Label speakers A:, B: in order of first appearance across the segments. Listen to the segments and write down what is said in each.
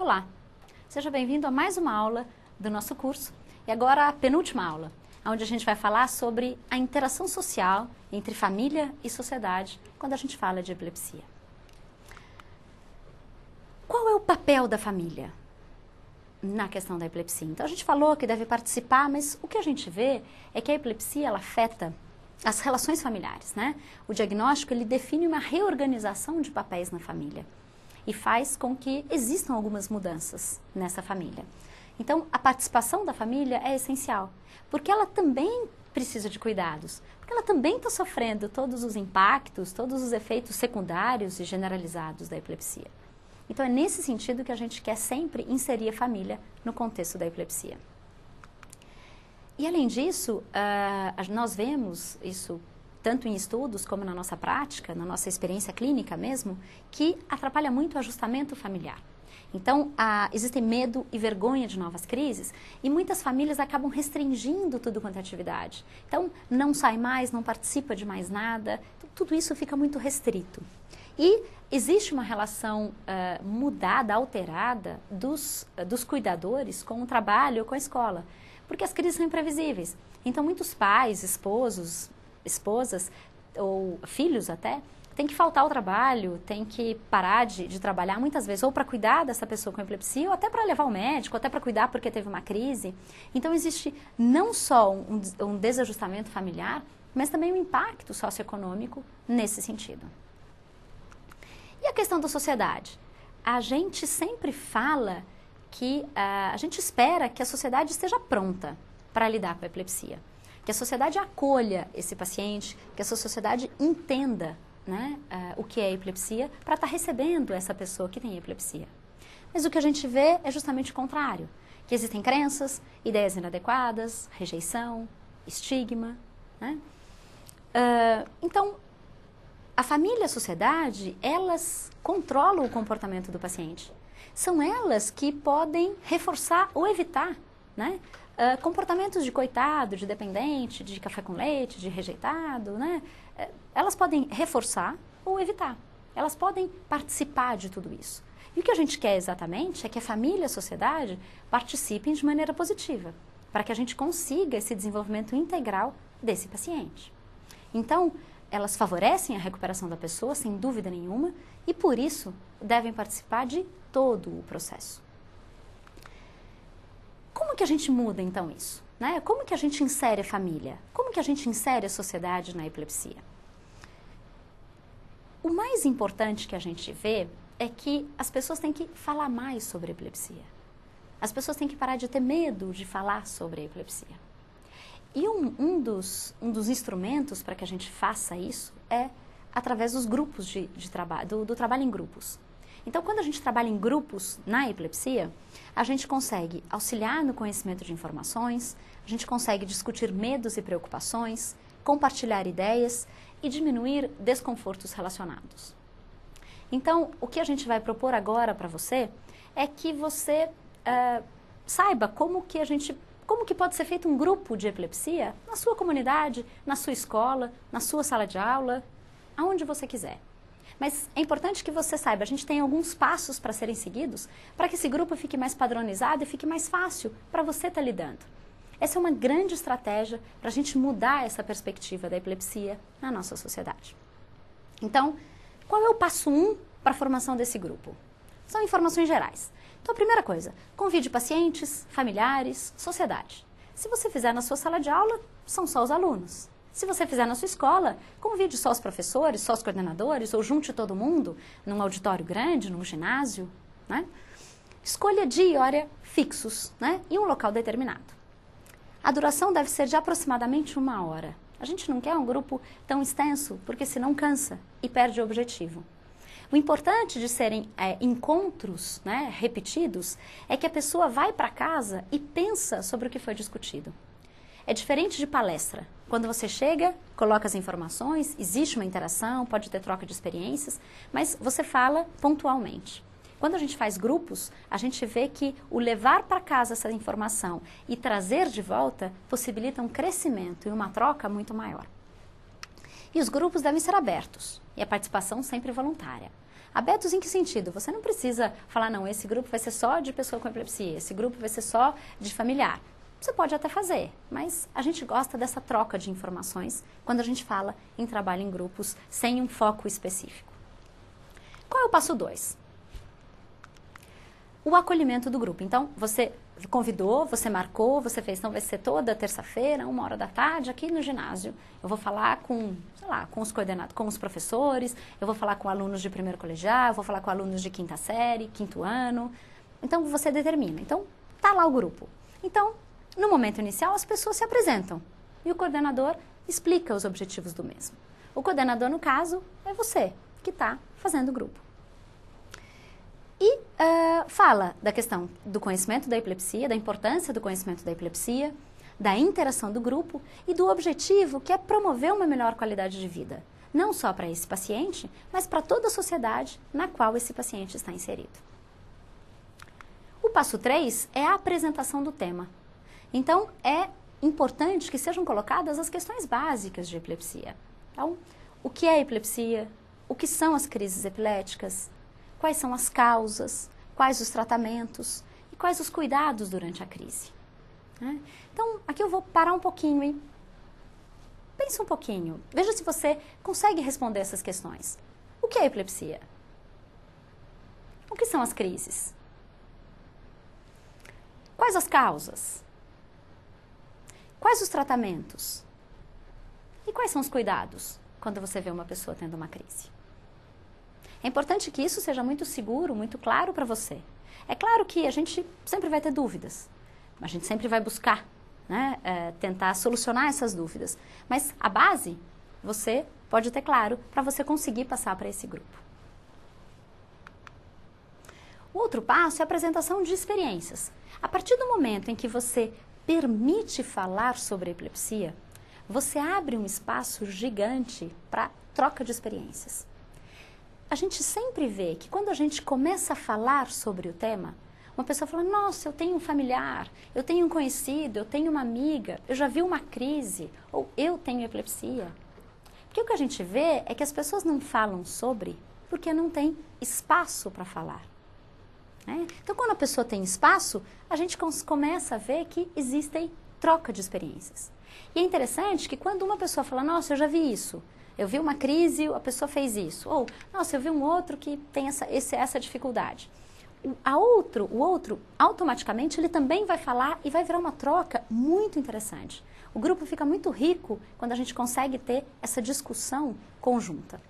A: Olá, seja bem-vindo a mais uma aula do nosso curso e agora a penúltima aula, onde a gente vai falar sobre a interação social entre família e sociedade quando a gente fala de epilepsia. Qual é o papel da família na questão da epilepsia? Então a gente falou que deve participar, mas o que a gente vê é que a epilepsia ela afeta as relações familiares, né? O diagnóstico ele define uma reorganização de papéis na família e faz com que existam algumas mudanças nessa família. Então, a participação da família é essencial, porque ela também precisa de cuidados, porque ela também está sofrendo todos os impactos, todos os efeitos secundários e generalizados da epilepsia. Então, é nesse sentido que a gente quer sempre inserir a família no contexto da epilepsia. E, além disso, nós vemos isso tanto em estudos como na nossa prática, na nossa experiência clínica mesmo, que atrapalha muito o ajustamento familiar. Então, existem medo e vergonha de novas crises e muitas famílias acabam restringindo tudo quanto é atividade. Então, não sai mais, não participa de mais nada, tudo isso fica muito restrito. E existe uma relação mudada, alterada dos cuidadores com o trabalho ou com a escola, porque as crises são imprevisíveis. Então, muitos pais, esposos, esposas ou filhos até, tem que faltar ao trabalho, tem que parar de trabalhar muitas vezes, ou para cuidar dessa pessoa com epilepsia, ou até para levar ao médico, ou até para cuidar porque teve uma crise. Então existe não só um desajustamento familiar, mas também um impacto socioeconômico nesse sentido. E a questão da sociedade? A gente sempre fala que a gente espera que a sociedade esteja pronta para lidar com a epilepsia. Que a sociedade acolha esse paciente, que essa sociedade entenda, né, o que é epilepsia, para estar recebendo essa pessoa que tem epilepsia. Mas o que a gente vê é justamente o contrário, que existem crenças, ideias inadequadas, rejeição, estigma, né? Então, a família e a sociedade, elas controlam o comportamento do paciente. São elas que podem reforçar ou evitar, né? Comportamentos de coitado, de dependente, de café com leite, de rejeitado, né? Elas podem reforçar ou evitar. Elas podem participar de tudo isso. E o que a gente quer exatamente é que a família e a sociedade participem de maneira positiva, para que a gente consiga esse desenvolvimento integral desse paciente. Então, elas favorecem a recuperação da pessoa, sem dúvida nenhuma, e por isso devem participar de todo o processo. Como que a gente muda, então, isso? Né? Como que a gente insere a família? Como que a gente insere a sociedade na epilepsia? O mais importante que a gente vê é que as pessoas têm que falar mais sobre a epilepsia. As pessoas têm que parar de ter medo de falar sobre a epilepsia. E um dos instrumentos para que a gente faça isso é através dos grupos de trabalho, do trabalho em grupos. Então, quando a gente trabalha em grupos na epilepsia, a gente consegue auxiliar no conhecimento de informações, a gente consegue discutir medos e preocupações, compartilhar ideias e diminuir desconfortos relacionados. Então, o que a gente vai propor agora para você é que você saiba como que pode ser feito um grupo de epilepsia na sua comunidade, na sua escola, na sua sala de aula, aonde você quiser. Mas é importante que você saiba, a gente tem alguns passos para serem seguidos para que esse grupo fique mais padronizado e fique mais fácil para você estar lidando. Essa é uma grande estratégia para a gente mudar essa perspectiva da epilepsia na nossa sociedade. Então, qual é o passo 1 para a formação desse grupo? São informações gerais. Então, a primeira coisa, convide pacientes, familiares, sociedade. Se você fizer na sua sala de aula, são só os alunos. Se você fizer na sua escola, convide só os professores, só os coordenadores, ou junte todo mundo num auditório grande, num ginásio, né? Escolha dia e hora fixos, né? E um local determinado. A duração deve ser de aproximadamente 1 hora. A gente não quer um grupo tão extenso, porque senão cansa e perde o objetivo. O importante de serem encontros, né, repetidos é que a pessoa vai para casa e pensa sobre o que foi discutido. É diferente de palestra. Quando você chega, coloca as informações, existe uma interação, pode ter troca de experiências, mas você fala pontualmente. Quando a gente faz grupos, a gente vê que o levar para casa essa informação e trazer de volta possibilita um crescimento e uma troca muito maior. E os grupos devem ser abertos e a participação sempre voluntária. Abertos em que sentido? Você não precisa falar, não, esse grupo vai ser só de pessoa com epilepsia, esse grupo vai ser só de familiar. Você pode até fazer, mas a gente gosta dessa troca de informações quando a gente fala em trabalho em grupos sem um foco específico. Qual é o passo 2? O acolhimento do grupo. Então, você convidou, você marcou, você fez, então vai ser toda terça-feira, 13h, aqui no ginásio. Eu vou falar com, sei lá, com os coordenados, com os professores, eu vou falar com alunos de primeiro colegial, eu vou falar com alunos de quinta série, quinto ano. Então, você determina. Então, tá lá o grupo. Então, no momento inicial, as pessoas se apresentam e o coordenador explica os objetivos do mesmo. O coordenador, no caso, é você que está fazendo o grupo. E fala da questão do conhecimento da epilepsia, da importância do conhecimento da epilepsia, da interação do grupo e do objetivo que é promover uma melhor qualidade de vida. Não só para esse paciente, mas para toda a sociedade na qual esse paciente está inserido. O passo 3 é a apresentação do tema. Então, é importante que sejam colocadas as questões básicas de epilepsia. Então, o que é epilepsia? O que são as crises epiléticas? Quais são as causas, quais os tratamentos e quais os cuidados durante a crise. Então, aqui eu vou parar um pouquinho, hein? Pensa um pouquinho, veja se você consegue responder essas questões. O que é epilepsia? O que são as crises? Quais as causas? Quais os tratamentos? E quais são os cuidados quando você vê uma pessoa tendo uma crise? É importante que isso seja muito seguro, muito claro para você. É claro que a gente sempre vai ter dúvidas, a gente sempre vai buscar, né, tentar solucionar essas dúvidas. Mas a base, você pode ter claro para você conseguir passar para esse grupo. O outro passo é a apresentação de experiências. A partir do momento em que você permite falar sobre a epilepsia, você abre um espaço gigante para troca de experiências. A gente sempre vê que quando a gente começa a falar sobre o tema, uma pessoa fala, nossa, eu tenho um familiar, eu tenho um conhecido, eu tenho uma amiga, eu já vi uma crise, ou eu tenho epilepsia. Porque o que a gente vê é que as pessoas não falam sobre porque não tem espaço para falar. Então, quando a pessoa tem espaço, a gente começa a ver que existem troca de experiências. E é interessante que quando uma pessoa fala, nossa, eu já vi isso, eu vi uma crise, a pessoa fez isso. Ou, nossa, eu vi um outro que tem essa dificuldade. O outro, automaticamente, ele também vai falar e vai virar uma troca muito interessante. O grupo fica muito rico quando a gente consegue ter essa discussão conjunta.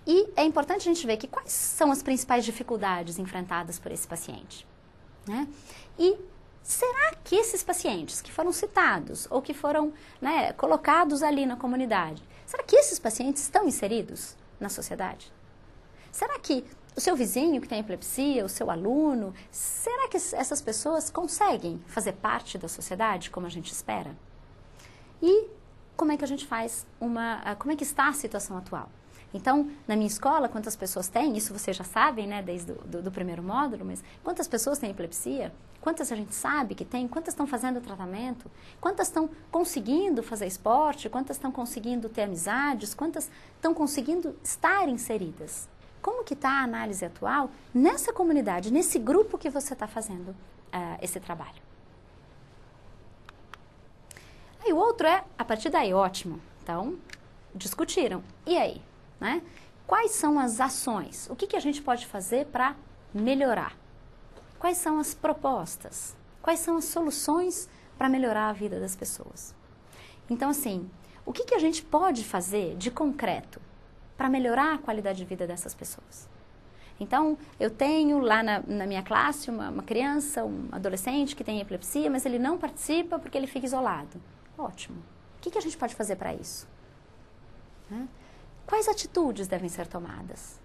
A: E é importante a gente ver que quais são as principais dificuldades enfrentadas por esse paciente. E será que esses pacientes que foram citados ou que foram colocados ali na comunidade, será que esses pacientes estão inseridos na sociedade? Será que o seu vizinho que tem epilepsia, o seu aluno, será que essas pessoas conseguem fazer parte da sociedade como a gente espera? E como é que a gente faz como é que está a situação atual? Então, na minha escola, quantas pessoas têm? Isso vocês já sabem, desde do primeiro módulo, mas quantas pessoas têm epilepsia? Quantas a gente sabe que tem? Quantas estão fazendo tratamento? Quantas estão conseguindo fazer esporte? Quantas estão conseguindo ter amizades? Quantas estão conseguindo estar inseridas? Como que está a análise atual nessa comunidade, nesse grupo que você está fazendo esse trabalho? Aí o outro a partir daí, ótimo. Então, discutiram. E aí? Quais são as ações? O que a gente pode fazer para melhorar? Quais são as propostas? Quais são as soluções para melhorar a vida das pessoas? Então, assim, o que a gente pode fazer de concreto para melhorar a qualidade de vida dessas pessoas? Então, eu tenho lá na minha classe uma criança, um adolescente que tem epilepsia, mas ele não participa porque ele fica isolado. Ótimo. O que a gente pode fazer para isso? Quais atitudes devem ser tomadas?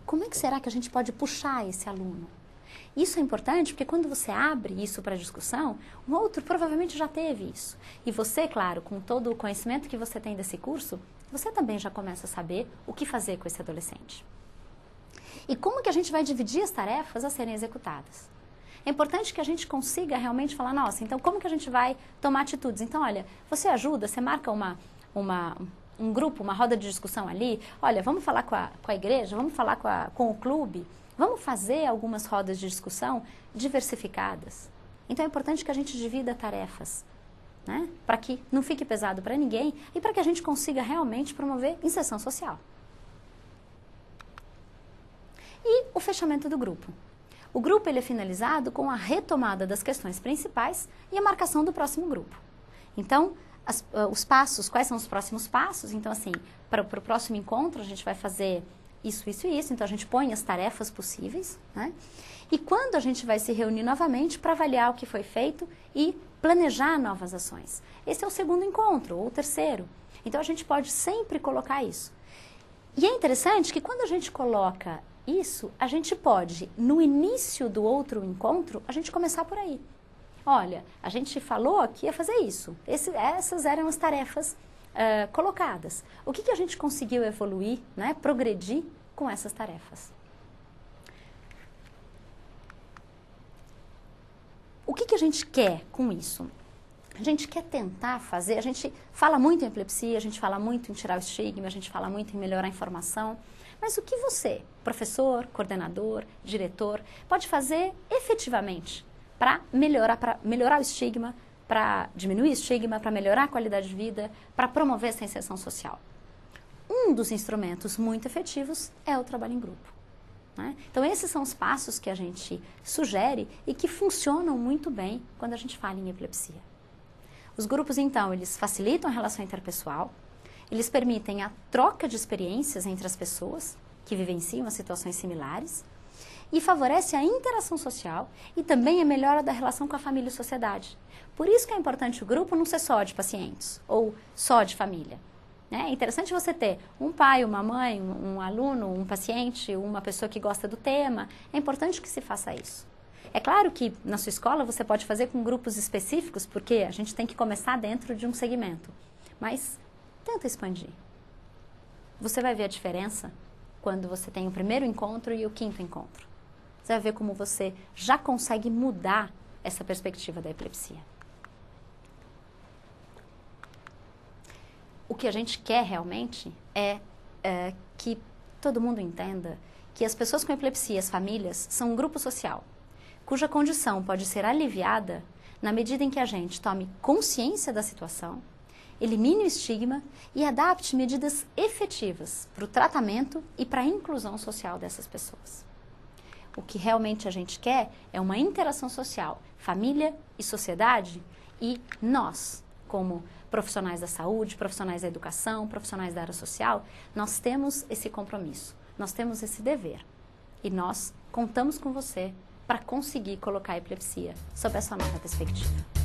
A: Como é que será que a gente pode puxar esse aluno? Isso é importante porque quando você abre isso para discussão, um outro provavelmente já teve isso. E você, claro, com todo o conhecimento que você tem desse curso, você também já começa a saber o que fazer com esse adolescente. E como que a gente vai dividir as tarefas a serem executadas? É importante que a gente consiga realmente falar, nossa, então como que a gente vai tomar atitudes? Então, olha, você ajuda, você marca um grupo, uma roda de discussão ali, olha, vamos falar com a igreja, vamos falar com o clube, vamos fazer algumas rodas de discussão diversificadas. Então é importante que a gente divida tarefas, né? Para que não fique pesado para ninguém e para que a gente consiga realmente promover inserção social. E o fechamento do grupo. O grupo ele é finalizado com a retomada das questões principais e a marcação do próximo grupo. Então, os passos, quais são os próximos passos? Então, assim, para o próximo encontro a gente vai fazer isso, isso e isso. Então, a gente põe as tarefas possíveis, né? E quando a gente vai se reunir novamente para avaliar o que foi feito e planejar novas ações. Esse é o segundo encontro, ou o terceiro. Então, a gente pode sempre colocar isso. E é interessante que quando a gente coloca isso, a gente pode, no início do outro encontro, a gente começar por aí. Olha, a gente falou que ia fazer isso. Essas eram as tarefas colocadas. O que a gente conseguiu evoluir, né, progredir com essas tarefas? O que a gente quer com isso? A gente quer tentar fazer, a gente fala muito em epilepsia, a gente fala muito em tirar o estigma, a gente fala muito em melhorar a informação, mas o que você, professor, coordenador, diretor, pode fazer efetivamente para melhorar o estigma, para diminuir o estigma, para melhorar a qualidade de vida, para promover essa inserção social? Um dos instrumentos muito efetivos é o trabalho em grupo, né? Então, esses são os passos que a gente sugere e que funcionam muito bem quando a gente fala em epilepsia. Os grupos, então, eles facilitam a relação interpessoal, eles permitem a troca de experiências entre as pessoas que vivenciam as situações similares e favorece a interação social e também a melhora da relação com a família e sociedade. Por isso que é importante o grupo não ser só de pacientes ou só de família, né? É interessante você ter um pai, uma mãe, um aluno, um paciente, uma pessoa que gosta do tema. É importante que se faça isso. É claro que na sua escola você pode fazer com grupos específicos, porque a gente tem que começar dentro de um segmento. Mas tenta expandir. Você vai ver a diferença quando você tem o primeiro encontro e o quinto encontro. Você vai ver como você já consegue mudar essa perspectiva da epilepsia. O que a gente quer realmente é que todo mundo entenda que as pessoas com epilepsia, as famílias, são um grupo social, cuja condição pode ser aliviada na medida em que a gente tome consciência da situação, elimine o estigma e adapte medidas efetivas para o tratamento e para a inclusão social dessas pessoas. O que realmente a gente quer é uma interação social, família e sociedade, e nós, como profissionais da saúde, profissionais da educação, profissionais da área social, nós temos esse compromisso, nós temos esse dever. E nós contamos com você para conseguir colocar a epilepsia sob essa nova perspectiva.